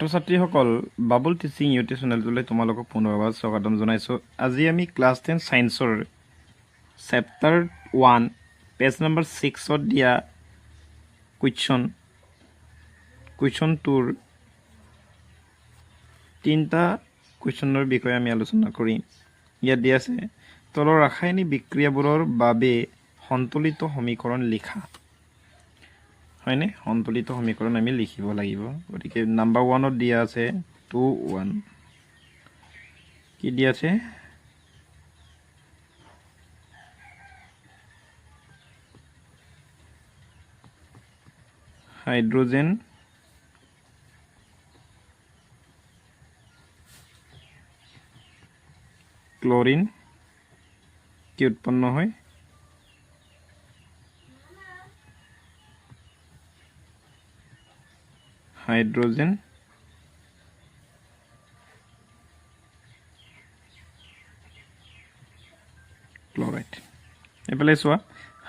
ছাত্ৰ-ছাত্ৰীসকল Babul teaching YouTube চেনেলটোলৈ তোমালোকক পুনৰবাৰ স্বাগতম জনাইছোঁ। আজি আমি ক্লাছ 10 ছায়েন্সৰ চেপ্টাৰ 1 পেজ নম্বৰ 6ত দিয়া কুৱেশ্যন 2ৰ তিনিটা কুৱেশ্যনৰ বিষয়ে আমি আলোচনা কৰিম। ইয়াত দিয়া আছে তলৰ ৰাসায়নিক বিক্ৰিয়াবোৰৰ বাবে সন্তুলিত সমীকৰণ লিখা। হয়নে? সন্তুলিত সমীকৰণ আমি লিখিব লাগিব। গতিকে নাম্বাৰ 1ত দিয়া আছে 2 1 কি দিয়া আছে হাইড্ৰোজেন ক্লোৰিন কি উৎপন্ন হয় হাইড্ৰোজেন ক্লোৰাইড। এফালে চোৱা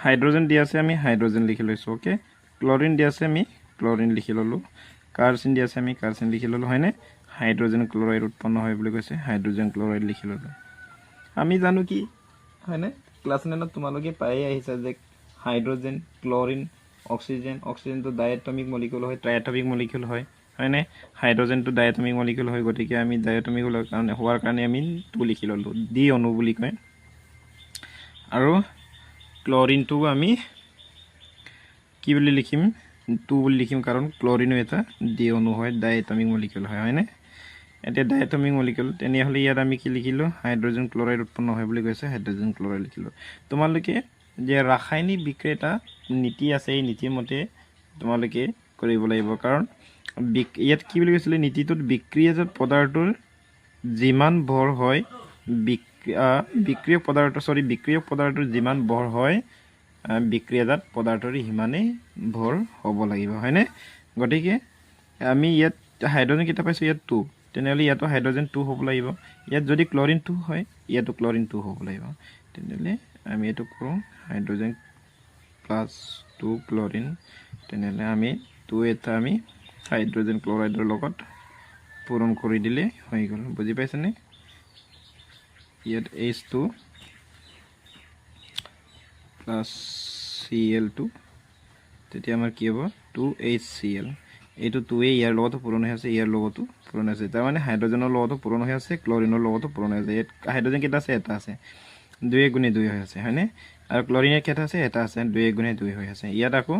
হাইড্ৰোজেন দিয়া আছে আমি হাইড্ৰোজেন লিখি লৈছোঁ। ওকে, ক্লোৰিন দিয়া আছে আমি ক্লোৰিন লিখি ল'লোঁ, কাৰ্বন দিয়া আছে আমি কাৰ্বন লিখি ল'লোঁ। হয়নে? হাইড্ৰোজেন ক্লোৰাইড উৎপন্ন হয় বুলি কৈছে, হাইড্ৰোজেন ক্লোৰাইড লিখি ল'লোঁ। আমি জানো কি হয়নে, ক্লাছ 9ত তোমালোকে পায়ে আহিছা যে হাইড্ৰোজেন ক্লোৰিন অক্সিজেনটো ডাইএটমিক মলিকিউল হয়, ট্ৰাইএটমিক মলিকিউল হয়। হয়নে? হাইড্ৰোজেনটো ডাইএটমিক মলিকিউল হয়, গতিকে আমি ডাইএটমিক হোৱাৰ কাৰণে আমি 2 লিখি ল'লোঁ, ডি অণু বুলি কয়। আৰু ক্লোৰিনটো আমি কি বুলি লিখিম 2 বুলি লিখিম, কাৰণ ক্লোৰিনো এটা ডি অণু হয়, ডাইএটমিক মলিকিউল হয়। হয়নে? এতিয়া ডাইএটমিক মলিকিউল, তেনেহ'লে ইয়াত আমি কি লিখিলোঁ হাইড্ৰোজেন ক্লোৰাইড উৎপন্ন হয় বুলি কৈছে, হাইড্ৰোজেন ক্লোৰাইড লিখিলোঁ। তোমালোকে যে ৰাসায়নিক বিক্ৰিয়া এটা নীতি আছে, এই নীতিমতে তোমালোকে কৰিব লাগিব, কাৰণ ইয়াত কি বুলি কৈছিলে নীতিটোত বিক্ৰিয়াজাত পদাৰ্থৰ যিমান ভৰ হয় বিক্ৰিয়ক পদাৰ্থৰ যিমান ভৰ হয় বিক্ৰিয়াজাত পদাৰ্থৰ সিমানেই ভৰ হ'ব লাগিব। হয়নে? গতিকে আমি ইয়াত হাইড্ৰোজেন কেইটা পাইছোঁ, ইয়াত 2, তেনেহ'লে ইয়াতো হাইড্ৰোজেন 2 হ'ব লাগিব। ইয়াত যদি ক্লোৰিন 2 হয়, ইয়াতো ক্লোৰিন 2 হ'ব লাগিব। তেনেহ'লে আমি এইটো কৰোঁ হাইড্ৰোজেন প্লাছ 2 ক্লোৰিন, তেনেহ'লে আমি 2 এটা আমি হাইড্ৰোজেন ক্লোৰাইডৰ লগত পূৰণ কৰি দিলে হৈ গ'ল। বুজি পাইছেনে? ইয়াত H2 প্লাছ Cl2, তেতিয়া আমাৰ কি হ'ব 2HCl। এইটো 2 ইয়াৰ লগতো পূৰণ হৈ আছে, ইয়াৰ লগতো পূৰণ হৈ আছে, তাৰমানে হাইড্ৰোজেনৰ লগতো পূৰণ হৈ আছে, ক্লোৰিনৰ লগতো পূৰণ হৈ আছে। ইয়াত হাইড্ৰোজেন কেইটা আছে? এটা আছে, 2 গুণে 2 হৈ আছে। হয়নে? আৰু ক্লোৰিনৰ কেইটা আছে? এটা আছে, 2 গুণে 2 হৈ আছে। ইয়াত আকৌ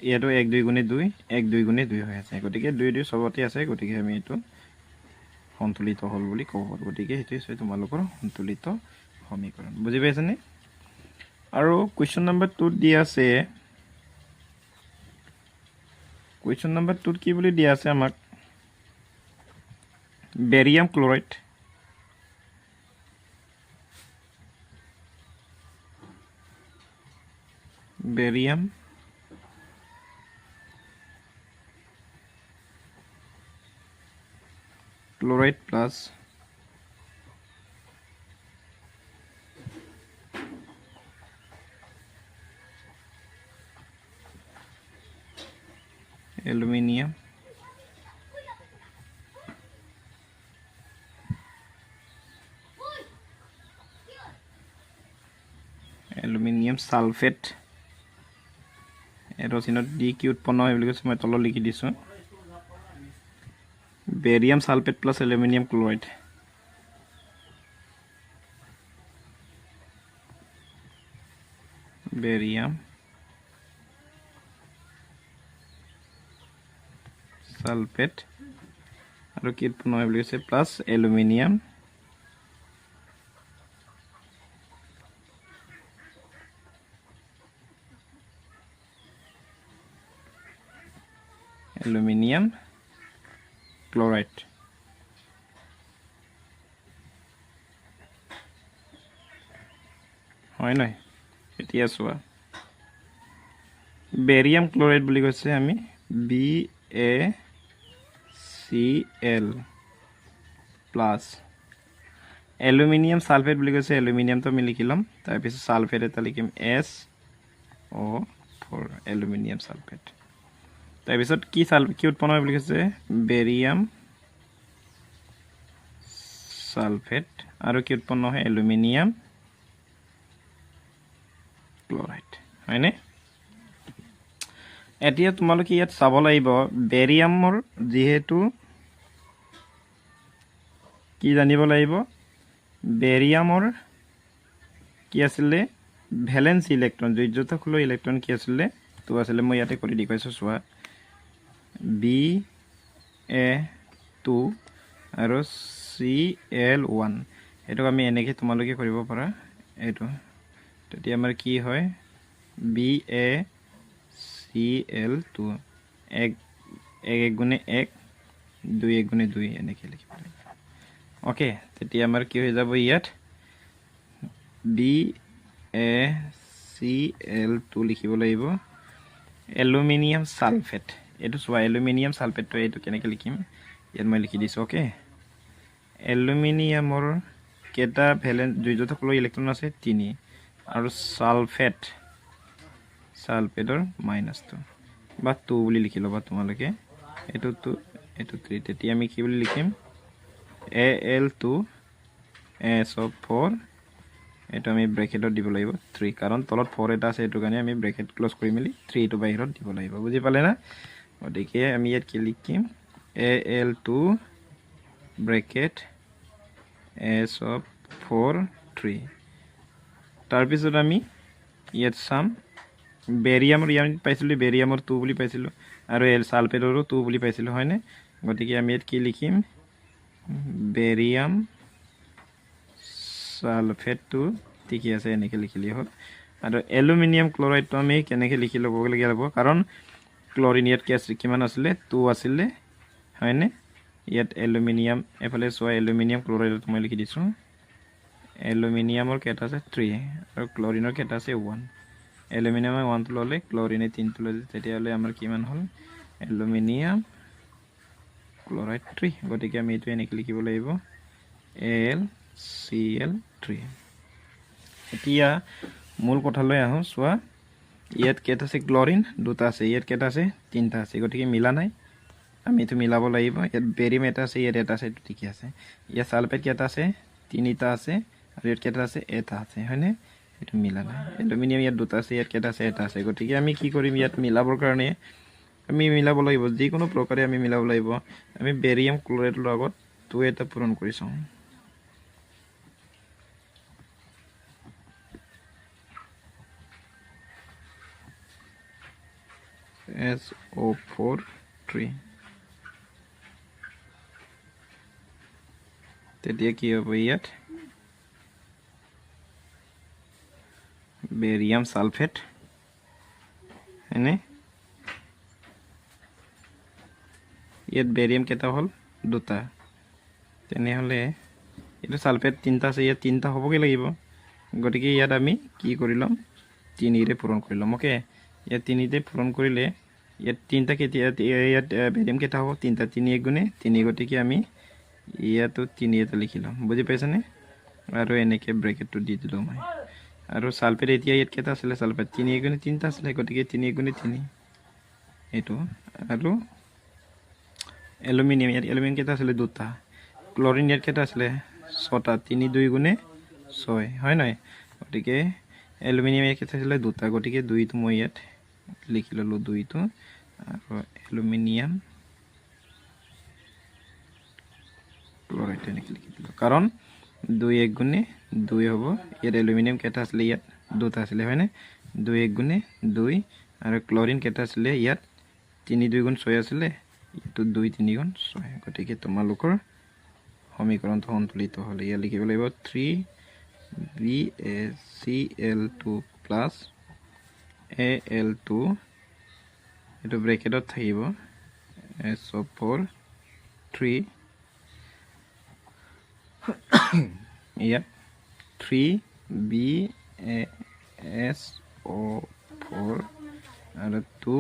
ইয়াতো 1 2 গুণে 2 1 2 গুণে 2 হৈ আছে, গতিকে 2 2 চবতে আছে, গতিকে আমি এইটো সন্তুলিত হ'ল বুলি ক'ব পাৰোঁ। গতিকে সেইটোৱে হৈছে তোমালোকৰ সন্তুলিত সমীকৰণ। বুজি পাইছেনে? আৰু কুৱেশ্যন নম্বৰ 2ত দিয়া আছে, কুৱেশ্যন নম্বৰ 2ত কি বুলি দিয়া আছে আমাক barium chloride plus aluminium sulphate, এৰচিনত দি কি উৎপন্ন হয় বুলি কৈছে, মই তলত লিখি দিছোঁ barium sulphate plus aluminium chloride. Barium sulphate আৰু কি উৎপন্ন হয় বুলি কৈছে প্লাছ এলুমিনিয়াম ক্লোৰাইড। হয় নহয়? এতিয়া চোৱা বেৰিয়াম ক্লোৰাইড বুলি কৈছে আমি BaCl প্লাছ এলুমিনিয়াম সালফেট বুলি কৈছে, এলুমিনিয়ামটো আমি লিখি ল'ম, তাৰপিছত সালফেট এটা লিখিম SO4 এলুমিনিয়াম সালফেট। তাৰপিছত কি উৎপন্ন হয় বুলি কৈছে বেৰিয়াম সালফেট আৰু কি উৎপন্ন হয় এলুমিনিয়াম ক্লোৰাইড হয়নে এতিয়া তোমালোকে ইয়াত চাব লাগিব বেৰিয়ামৰ যেহেতু কি জানিব লাগিব বেৰিয়ামৰ কি আছিলে ভ্যালেন্স ইলেক্ট্ৰন যোজ্যতাখুল ইলেক্ট্ৰন কি আছিলে তো আছিলে মই ইয়াতে কৰি দেখাইছো চোৱা Ba2 আৰু Cl1 এটো আমি এনেকে তোমালোকে কৰিব পাৰা এটো তেতিয়া আমাৰ কি হয় BaCl2 1 গুণে 1 2 গুণে 2 এনেকে লিখিব লাগিব ওকে তেতিয়া আমাৰ কি হৈ যাব ইয়াত BaCl2 লিখিব লাগিব এলুমিনিয়াম সালফেট এটো সোয়া এলুমিনিয়াম সালফেট তো এটো কেনেকে লিখিম ইয়াত মই লিখি দিছো ওকে এলুমিনিয়ামৰ কেটা ভ্যালেন্স যোজ্যতাখুল ইলেক্ট্ৰন আছে 3 আৰু সালফেটৰ -2 বা 2 বুলি লিখি লবা তোমালোকে এটো 2 এটো 3 তেতিয়া আমি কি বুলি লিখিম Al2SO4 এটো আমি ব্র্যাকেটত দিব লাগিব 3 কাৰণ তলত 4 এটা আছে এটো কাৰণে আমি ব্ৰ্যাকেট ক্লোজ কৰি মেলি 3 টো বাহিৰত দিব লাগিব বুজি পালে না ওদিকে আমি ইয়াত কি লিখিম Al2 ব্র্যাকেট SO4 3 তাৰ পিছত আমি ইয়াত সাম বেৰিয়ামৰ ইয়াত পাইছিলো বেৰিয়ামৰ 2 বুলি পাইছিলো আৰু এল সালফেটৰো 2 বুলি পাইছিলো হয়নে গতিকে আমি ইয়াত কি লিখিম বেৰিয়াম সালফেট 2 ঠিকই আছে এনেকে লিখিলি হ'ল আৰু এলুমিনিয়াম ক্লোৰাইড তো আমি কেনেকে লিখি লব লাগিব কাৰণ ক্লোৰিন ইয়াত কি আছে কিমান আছিল 2 আছিল হয়নে ইয়াত এলুমিনিয়াম এফালে সোয়া এলুমিনিয়াম ক্লোৰাইড মই লিখি দিছো এলুমিনিয়ামৰ কেটা আছে 3 আৰু ক্লোৰিনৰ কেটা আছে 1 এলুমিনিয়াম 1 তো ললে ক্লোৰিনে 3 তো ললে তেতিয়া হলে আমাৰ কিমান হ'ল এলুমিনিয়াম ক্লোৰাইড 3 গতিকে আমি এটো এনেকে লিখিব লাগিব AlCl3 এতিয়া মূল কথালৈ আহো সোয়া ইয়াত কেটা আছে ক্লোৰিন দুটা আছে ইয়াত কেটা আছে তিনটা আছে গতিকে মিলা নাই আমি এটো মিলাব লাগিব ইয়াত বেৰিয়াম এটা আছে ইয়াত এটা আছে ঠিক আছে ইয়াত সালফেট কেটা আছে তিনিটা আছে আৰু ইয়াত কেটা আছে এটা আছে হয়নে এটো মিলা নাই এলুমিনিয়াম ইয়াত দুটা আছে ইয়াত কেটা আছে এটা আছে গতিকে আমি কি কৰিম ইয়াত মিলাবৰ কাৰণে আমি মিলাব লাগিব যি কোনো প্ৰকাৰে আমি মিলাব লাগিব আমি বেৰিয়াম ক্লোৰাইড লগত 2 এটা পূৰণ কৰিছো SO4 3 তেতিয়া কি হ'ব ইয়াত বেৰিয়াম সালফেট এনে ইয়াত বেৰিয়াম কেটা হল দুটা তেনে হলে এটো সালফেট তিনটা আছে ইয়াত তিনটা হবগে লাগিব গতিকে ইয়াত আমি কি কৰিলম 3 ৰে পূৰণ কৰিলম ওকে ইয়াত 3 তে পূৰণ কৰিলে ইয়াত তিনটা কেতিয়া ইয়াত বেৰিয়াম কেটা হ'ব তিনটা 3 গুণে 3 গতিকে আমি ইয়াতো 3 এটা লিখিলম বুজি পাইছানে আৰু এনেকে ব্ৰ্যাকেটটো দি দিলো মই আৰু সালফেট এতিয়া ইয়াত কেটা আছিল সালফেট 3 গুণে 3টা আছিল গতিকে 3 গুণে 3 এটো আৰু এলুমিনিয়াম ইয়াত এলুমিনিয়াম কেটা আছিল দুটা ক্লোৰিন ইয়াত কেটা আছিল 6টা 3 2 গুণে 6 হয় নাই গতিকে এলুমিনিয়াম ইয়াত কেটা আছিল দুটা গতিকে 2 তো মই ইয়াত লিখি ললো 2 তো আৰু এলুমিনিয়াম ক্লোৰাইড এনেকে লিখি দিলো কাৰণ 2 1 গুণে 2 হ'ব ইয়াত এলুমিনিয়াম কেটা আছিল ইয়াত দুটা আছিল হয়নে 2 1 গুণে 2 আৰু ক্লোৰিন কেটা আছিল ইয়াত 3 2 গুণ 6 আছিল তো 2 3 গুণ 6 গতিকে তোমালোকৰ সমীকৰণটো সন্তুলিত হলে ইয়া লিখিব লাগিব 3 BaCl2 plus Al2 এটো ব্র্যাকেটত থাকিব SO4 3 ইয়াত 3 BaSO4 আৰু 2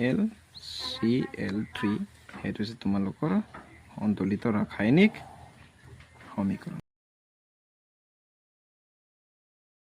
AlCl3 হেতু তোমালোকৰ সন্তুলিত ৰাসায়নিক সমীকৰণ